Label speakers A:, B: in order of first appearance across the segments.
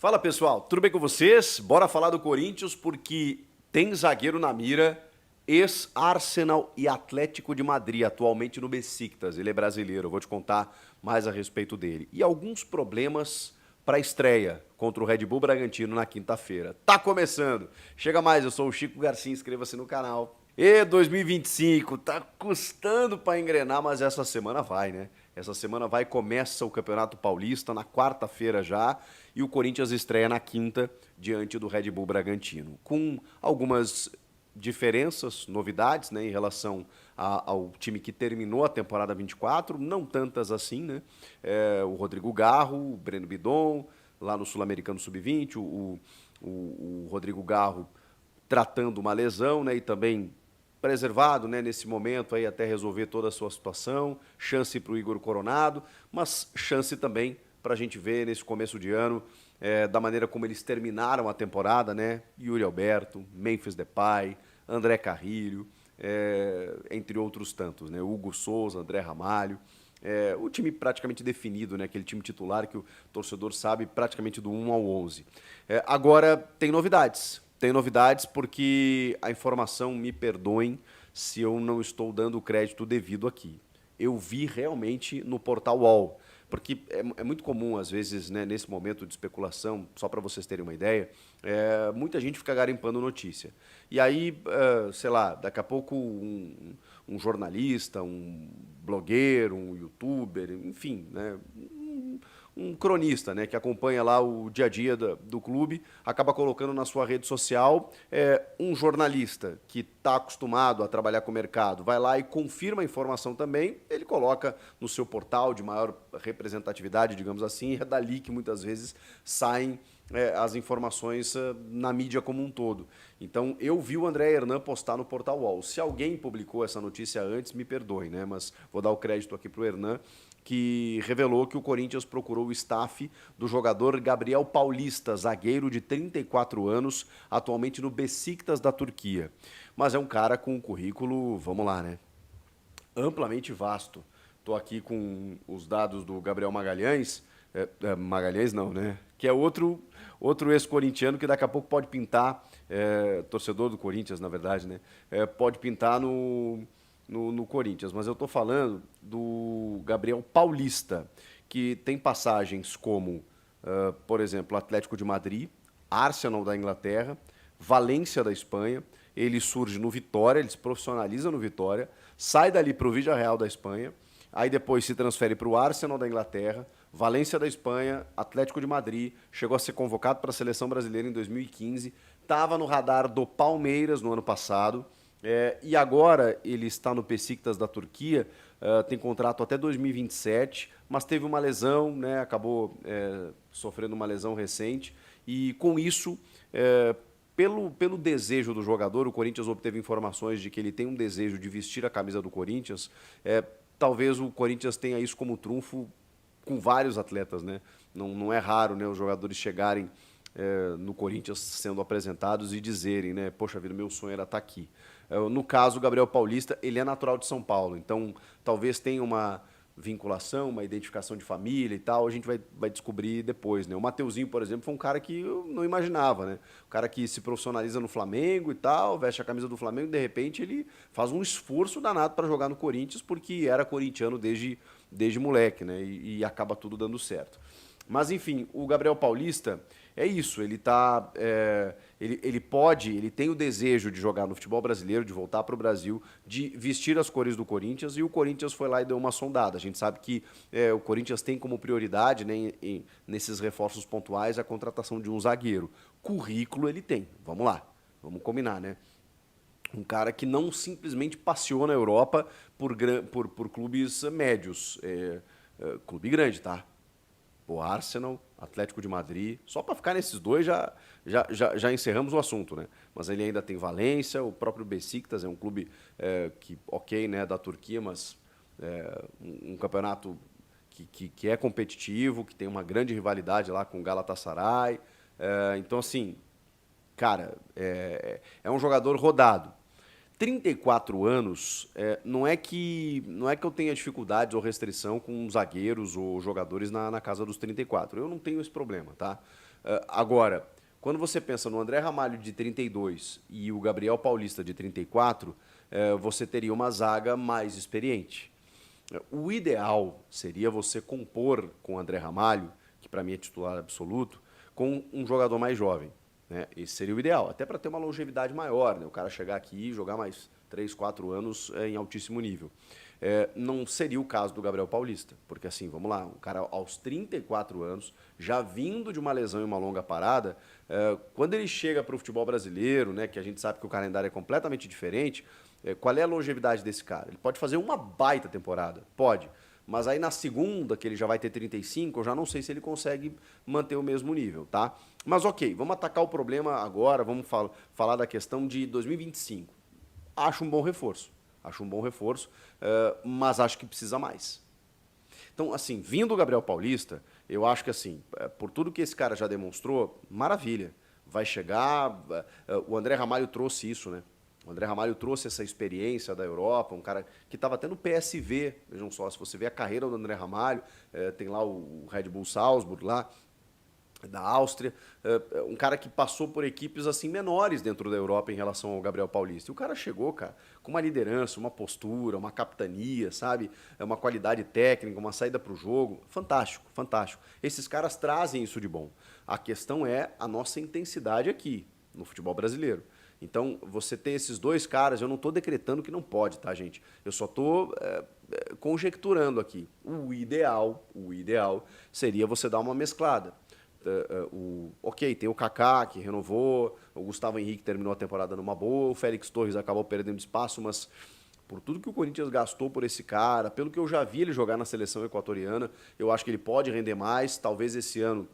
A: Fala pessoal, tudo bem com vocês? Bora falar do Corinthians porque tem zagueiro na mira, ex-Arsenal e Atlético de Madrid, atualmente no Besiktas. Ele é brasileiro, eu vou te contar mais a respeito dele. E alguns problemas para a estreia contra o Red Bull Bragantino na quinta-feira. Tá começando! Chega mais, eu sou o Chico Garcia, inscreva-se no canal. E 2025, tá custando para engrenar, mas essa semana vai, né? Essa semana vai, começa o Campeonato Paulista na quarta-feira já e o Corinthians estreia na quinta diante do Red Bull Bragantino. Com algumas diferenças, novidades, né, em relação ao time que terminou a temporada 24, não tantas assim, né? O Rodrigo Garro, o Breno Bidon, lá no Sul-Americano Sub-20, o Rodrigo Garro tratando uma lesão, né, e também preservado, né, nesse momento aí até resolver toda a sua situação, chance para o Igor Coronado, mas chance também para a gente ver nesse começo de ano da maneira como eles terminaram a temporada, né, Yuri Alberto, Memphis Depay, André Carrilho, entre outros tantos, né, Hugo Souza, André Ramalho, o time praticamente definido, né, aquele time titular que o torcedor sabe praticamente do 1 ao 11. Agora tem novidades. Tem novidades porque a informação, me perdoem se eu não estou dando o crédito devido aqui. Eu vi realmente no portal UOL, porque é muito comum, às vezes, né, nesse momento de especulação, só para vocês terem uma ideia, muita gente fica garimpando notícia. E aí, sei lá, daqui a pouco um jornalista, um blogueiro, um youtuber, enfim, né, um cronista, né, que acompanha lá o dia a dia do clube, acaba colocando na sua rede social um jornalista que está acostumado a trabalhar com o mercado, vai lá e confirma a informação também, ele coloca no seu portal de maior representatividade, digamos assim, e é dali que muitas vezes saem as informações na mídia como um todo. Então, eu vi o André Hernan postar no portal UOL. Se alguém publicou essa notícia antes, me perdoe, né, mas vou dar o crédito aqui para o Hernan, que revelou que o Corinthians procurou o staff do jogador Gabriel Paulista, zagueiro de 34 anos, atualmente no Besiktas da Turquia. Mas é um cara com um currículo, vamos lá, né? Amplamente vasto. Estou aqui com os dados do Gabriel Magalhães. Magalhães não, né? Que é outro ex-corintiano que daqui a pouco pode pintar, torcedor do Corinthians, na verdade, né? Pode pintar no Corinthians, mas eu estou falando do Gabriel Paulista, que tem passagens como, por exemplo, Atlético de Madrid, Arsenal da Inglaterra, Valência da Espanha. Ele surge no Vitória, ele se profissionaliza no Vitória, sai dali para o Villarreal da Espanha, aí depois se transfere para o Arsenal da Inglaterra, Valência da Espanha, Atlético de Madrid, chegou a ser convocado para a Seleção Brasileira em 2015, estava no radar do Palmeiras no ano passado, e agora ele está no Besiktas da Turquia, tem contrato até 2027, mas teve uma lesão, né, acabou sofrendo uma lesão recente, e com isso, pelo desejo do jogador, o Corinthians obteve informações de que ele tem um desejo de vestir a camisa do Corinthians, talvez o Corinthians tenha isso como trunfo com vários atletas, né? Não é raro, né, os jogadores chegarem no Corinthians sendo apresentados e dizerem, né, poxa vida, meu sonho era estar aqui. No caso, o Gabriel Paulista, ele é natural de São Paulo, então talvez tenha uma vinculação, uma identificação de família e tal, a gente vai descobrir depois, né? O Mateuzinho, por exemplo, foi um cara que eu não imaginava, né? O cara que se profissionaliza no Flamengo e tal, veste a camisa do Flamengo, de repente ele faz um esforço danado para jogar no Corinthians, porque era corintiano desde moleque, né? E acaba tudo dando certo. Mas, enfim, o Gabriel Paulista é isso, ele tá, ele tem o desejo de jogar no futebol brasileiro, de voltar para o Brasil, de vestir as cores do Corinthians, e o Corinthians foi lá e deu uma sondada. A gente sabe que o Corinthians tem como prioridade, né, nesses reforços pontuais, a contratação de um zagueiro. Currículo ele tem, vamos lá, vamos combinar, né? Um cara que não simplesmente passeou na Europa por clubes médios, clube grande, tá? O Arsenal, Atlético de Madrid, só para ficar nesses dois já encerramos o assunto, né? Mas ele ainda tem Valência, o próprio Besiktas é um clube que, ok, né, da Turquia, mas um campeonato que é competitivo, que tem uma grande rivalidade lá com o Galatasaray. Então, assim, cara, é um jogador rodado. 34 anos, não é que eu tenha dificuldades ou restrição com zagueiros ou jogadores na casa dos 34. Eu não tenho esse problema, tá? Agora, quando você pensa no André Ramalho de 32 e o Gabriel Paulista de 34, você teria uma zaga mais experiente. O ideal seria você compor com o André Ramalho, que para mim é titular absoluto, com um jogador mais jovem. Né? Esse seria o ideal, até para ter uma longevidade maior, né? O cara chegar aqui e jogar mais 3, 4 anos em altíssimo nível. Não seria o caso do Gabriel Paulista, porque assim, vamos lá, um cara aos 34 anos, já vindo de uma lesão e uma longa parada, quando ele chega para o futebol brasileiro, né, que a gente sabe que o calendário é completamente diferente, qual é a longevidade desse cara? Ele pode fazer uma baita temporada, pode, mas aí na segunda, que ele já vai ter 35, eu já não sei se ele consegue manter o mesmo nível, tá? Mas ok, vamos atacar o problema agora, vamos falar da questão de 2025. Acho um bom reforço. Acho um bom reforço, mas acho que precisa mais. Então, assim, vindo o Gabriel Paulista, eu acho que, assim, por tudo que esse cara já demonstrou, maravilha. Vai chegar. O André Ramalho trouxe isso, né? O André Ramalho trouxe essa experiência da Europa, um cara que estava até no PSV. Vejam só, se você vê a carreira do André Ramalho, tem lá o Red Bull Salzburg, lá da Áustria, um cara que passou por equipes assim menores dentro da Europa em relação ao Gabriel Paulista. E o cara chegou, cara, com uma liderança, uma postura, uma capitania, sabe? Uma qualidade técnica, uma saída para o jogo. Fantástico, fantástico. Esses caras trazem isso de bom. A questão é a nossa intensidade aqui, no futebol brasileiro. Então, você ter esses dois caras, eu não estou decretando que não pode, tá, gente? Eu só estou conjecturando aqui. O ideal seria você dar uma mesclada. Ok, tem o Kaká, que renovou, o Gustavo Henrique terminou a temporada numa boa, o Félix Torres acabou perdendo espaço, mas por tudo que o Corinthians gastou por esse cara, pelo que eu já vi ele jogar na seleção equatoriana, eu acho que ele pode render mais, talvez esse ano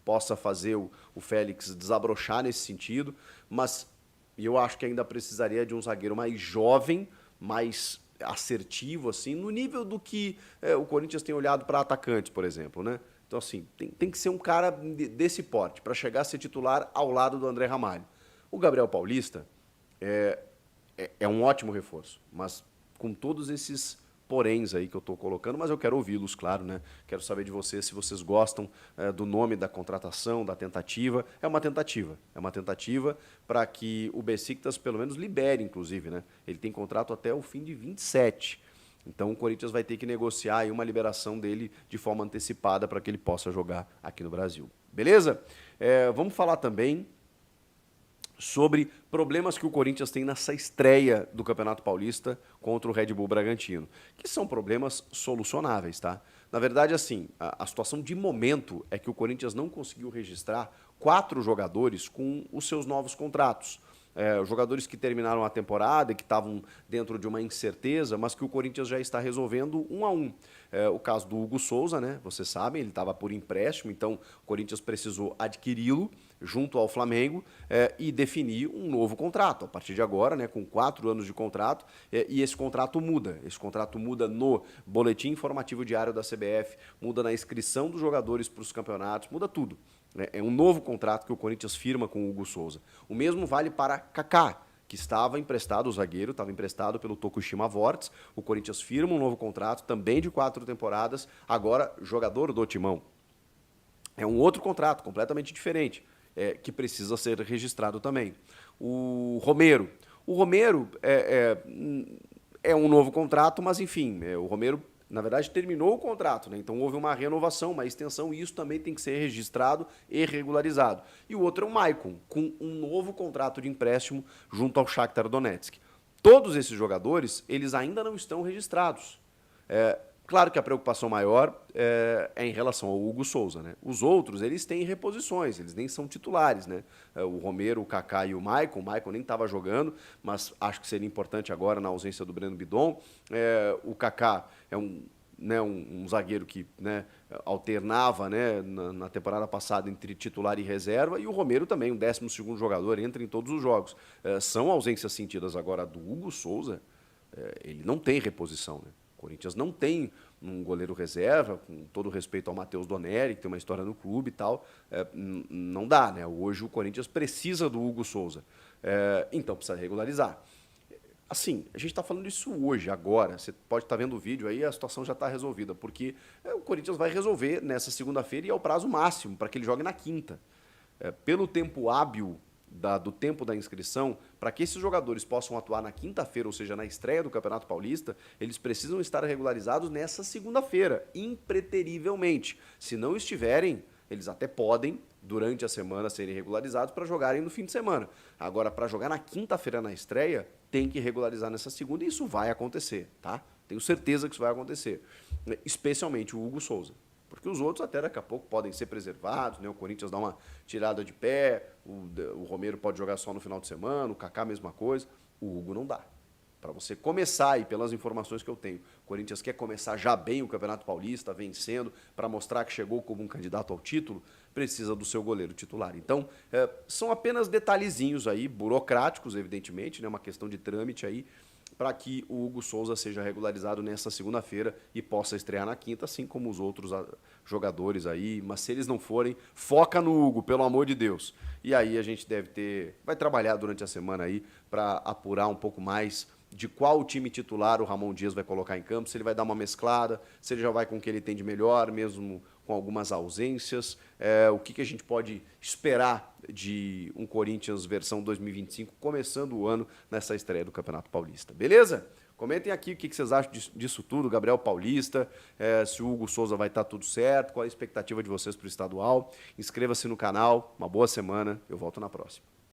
A: possa fazer o Félix desabrochar nesse sentido, mas eu acho que ainda precisaria de um zagueiro mais jovem, mais assertivo, assim, no nível do que o Corinthians tem olhado para atacantes, por exemplo, né? Então, assim, tem que ser um cara desse porte para chegar a ser titular ao lado do André Ramalho. O Gabriel Paulista é um ótimo reforço, mas com todos esses poréns aí que eu estou colocando, mas eu quero ouvi-los, claro, né? Quero saber de vocês se vocês gostam do nome da contratação, da tentativa. É uma tentativa para que o Besiktas pelo menos libere, inclusive, né? Ele tem contrato até o fim de 27. Então o Corinthians vai ter que negociar aí uma liberação dele de forma antecipada para que ele possa jogar aqui no Brasil. Beleza? Vamos falar também sobre problemas que o Corinthians tem nessa estreia do Campeonato Paulista contra o Red Bull Bragantino, que são problemas solucionáveis, tá? Na verdade, assim, a situação de momento é que o Corinthians não conseguiu registrar 4 jogadores com os seus novos contratos. Jogadores que terminaram a temporada e que estavam dentro de uma incerteza, mas que o Corinthians já está resolvendo um a um. O caso do Hugo Souza, né? Vocês sabem, ele estava por empréstimo, então o Corinthians precisou adquiri-lo junto ao Flamengo e definir um novo contrato. A partir de agora, né, com 4 anos de contrato, e esse contrato muda. Esse contrato muda no boletim informativo diário da CBF, muda na inscrição dos jogadores para os campeonatos, muda tudo. É um novo contrato que o Corinthians firma com o Hugo Souza. O mesmo vale para Kaká, que estava emprestado, o zagueiro, estava emprestado pelo Tokushima Vortis. O Corinthians firma um novo contrato, também de 4 temporadas, agora jogador do Timão. É um outro contrato, completamente diferente, que precisa ser registrado também. O Romero é um novo contrato, mas enfim, o Romero, na verdade, terminou o contrato, né? Então houve uma renovação, uma extensão, e isso também tem que ser registrado e regularizado. E o outro é o Maicon, com um novo contrato de empréstimo junto ao Shakhtar Donetsk. Todos esses jogadores, eles ainda não estão registrados. Claro que a preocupação maior é em relação ao Hugo Souza, né? Os outros, eles têm reposições, eles nem são titulares, né? O Romero, o Kaká e o Maicon nem estava jogando, mas acho que seria importante agora na ausência do Breno Bidon. O Kaká é um zagueiro que, né, alternava, né, na temporada passada entre titular e reserva, e o Romero também, um 12º jogador, entra em todos os jogos. São ausências sentidas agora do Hugo Souza, ele não tem reposição, né? O Corinthians não tem um goleiro reserva, com todo respeito ao Matheus Doneri, que tem uma história no clube e tal, não dá, né? Hoje o Corinthians precisa do Hugo Souza, então precisa regularizar. Assim, a gente está falando isso hoje, agora, você pode estar vendo o vídeo aí, a situação já está resolvida, porque o Corinthians vai resolver nessa segunda-feira e é o prazo máximo para que ele jogue na quinta. pelo tempo hábil do tempo da inscrição, para que esses jogadores possam atuar na quinta-feira, ou seja, na estreia do Campeonato Paulista, eles precisam estar regularizados nessa segunda-feira, impreterivelmente. Se não estiverem, eles até podem, durante a semana, serem regularizados para jogarem no fim de semana. Agora, para jogar na quinta-feira na estreia, tem que regularizar nessa segunda e isso vai acontecer, tá? Tenho certeza que isso vai acontecer. Especialmente o Hugo Souza. Porque os outros até daqui a pouco podem ser preservados, né? O Corinthians dá uma tirada de pé, o Romero pode jogar só no final de semana, o Kaká a mesma coisa, o Hugo não dá. Para você começar, e pelas informações que eu tenho, o Corinthians quer começar já bem o Campeonato Paulista, vencendo, para mostrar que chegou como um candidato ao título, precisa do seu goleiro titular. Então, são apenas detalhezinhos aí, burocráticos, evidentemente, né? Uma questão de trâmite aí, para que o Hugo Souza seja regularizado nessa segunda-feira e possa estrear na quinta, assim como os outros jogadores aí. Mas se eles não forem, foca no Hugo, pelo amor de Deus. E aí a gente vai trabalhar durante a semana aí para apurar um pouco mais de qual time titular o Ramon Dias vai colocar em campo, se ele vai dar uma mesclada, se ele já vai com o que ele tem de melhor, mesmo com algumas ausências, o que a gente pode esperar de um Corinthians versão 2025, começando o ano nessa estreia do Campeonato Paulista. Beleza? Comentem aqui o que vocês acham disso tudo, Gabriel Paulista, se o Hugo Souza vai estar tudo certo, qual a expectativa de vocês para o estadual. Inscreva-se no canal, uma boa semana, eu volto na próxima.